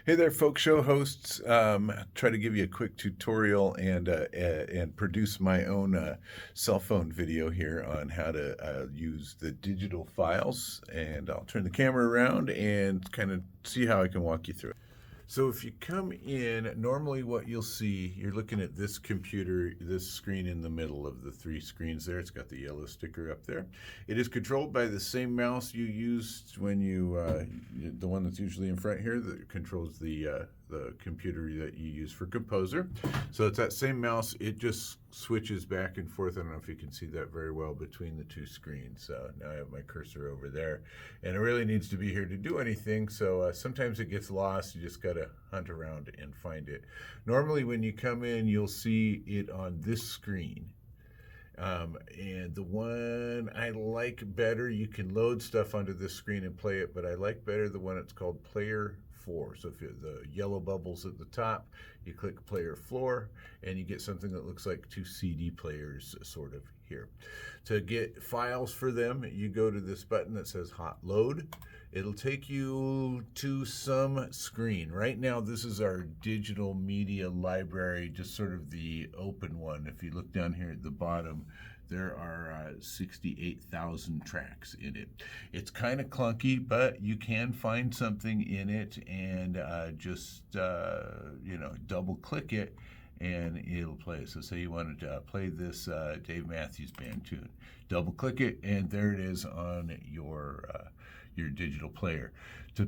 Hey there, folk show hosts. Try to give you a quick tutorial and produce my own cell phone video here on how to use the digital files. And I'll turn the camera around and kind of see how I can walk you through it. So if you come in, normally what you'll see, you're looking at this computer, this screen in the middle of the three screens there. It's got the yellow sticker up there. It is controlled by the same mouse you used when the one that's usually in front here that controls the computer that you use for Composer. So it's that same mouse. It just switches back and forth. I don't know if you can see that very well between the two screens. Now I have my cursor over there, and it really needs to be here to do anything. So sometimes it gets lost. You just got to hunt around and find it. Normally when you come in, you'll see it on this screen. And the one I like better, you can load stuff onto this screen and play it, but I like better the one it's called Player 4. So if the yellow bubbles at the top, you click Player 4, and you get something that looks like two CD players sort of here. To get files for them, you go to this button that says Hot Load. It'll take you to some screen. Right now, this is our digital media library, just sort of the open one. If you look down here at the bottom, there are 68,000 tracks in it. It's kind of clunky, but you can find something in it and just double click it and it'll play. So say you wanted to play this Dave Matthews Band tune. Double click it and there it is on your digital player. To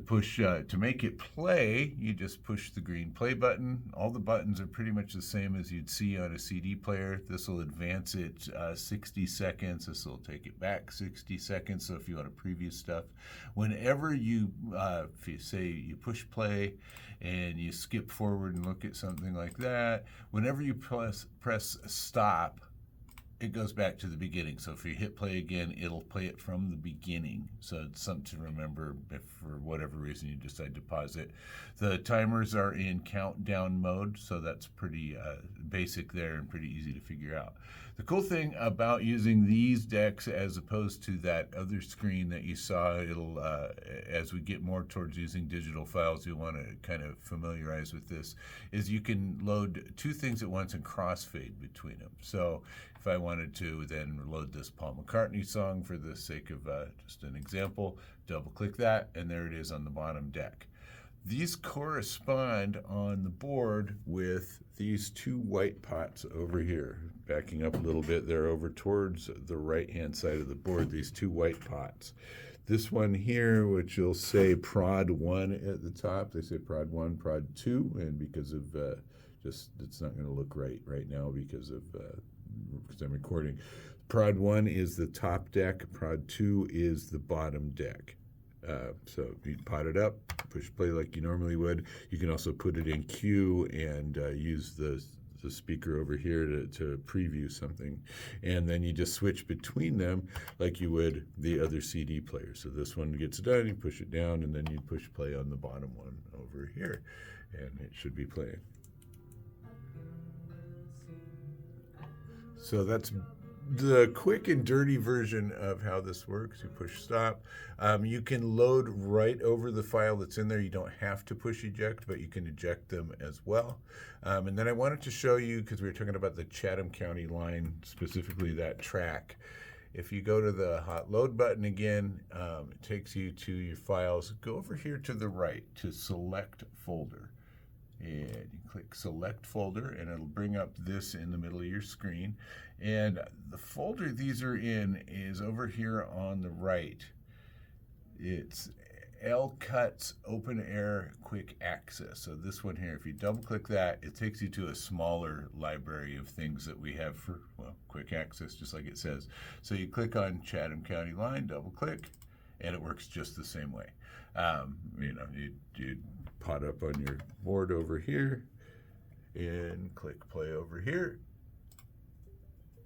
make it play, you just push the green play button. All the buttons are pretty much the same as you'd see on a CD player. This will advance it 60 seconds. This will take it back 60 seconds. So if you want to preview stuff, whenever if you say you push play and you skip forward and look at something like that, whenever you press stop, it goes back to the beginning. So if you hit play again, it'll play it from the beginning. So it's something to remember if for whatever reason you decide to pause it. The timers are in countdown mode, so that's pretty basic there and pretty easy to figure out. The cool thing about using these decks as opposed to that other screen that you saw, it'll as we get more towards using digital files, you'll want to kind of familiarize with this, is you can load two things at once and crossfade between them. So if I wanted to then load this Paul McCartney song for the sake of just an example, double click that and there it is on the bottom deck. These correspond on the board with these two white pots over here. Backing up a little bit, they're over towards the right-hand side of the board, these two white pots. This one here, which you'll say prod 1 at the top, they say prod 1, prod 2, and because of it's not going to look right now because I'm recording. Prod 1 is the top deck, prod 2 is the bottom deck. So you pot it up, push play like you normally would. You can also put it in queue and use the speaker over here to preview something. And then you just switch between them like you would the other CD player. So this one gets done, you push it down, and then you push play on the bottom one over here. And it should be playing. So that's the quick and dirty version of how this works. You push stop. You can load right over the file that's in there. You don't have to push eject, but you can eject them as well. And then I wanted to show you, because we were talking about the Chatham County line, specifically that track. If you go to the hot load button again, it takes you to your files. Go over here to the right to select folder. And you click select folder and it'll bring up this in the middle of your screen. And the folder these are in is over here on the right. It's LCuts Open Air Quick Access. So this one here, if you double click that, it takes you to a smaller library of things that we have for, well, quick access, just like it says. So you click on Chatham County line, double click, and it works just the same way. You pot up on your board over here and click play over here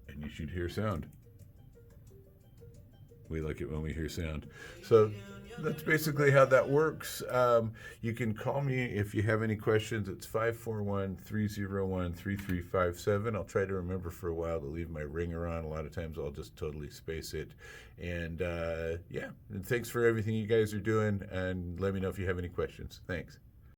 and you should hear sound. We like it when we hear sound. So that's basically how that works. You can call me if you have any questions. It's 541-301-3357. I'll try to remember for a while to leave my ringer on. A lot of times I'll just totally space it. And and thanks for everything you guys are doing. And let me know if you have any questions. Thanks.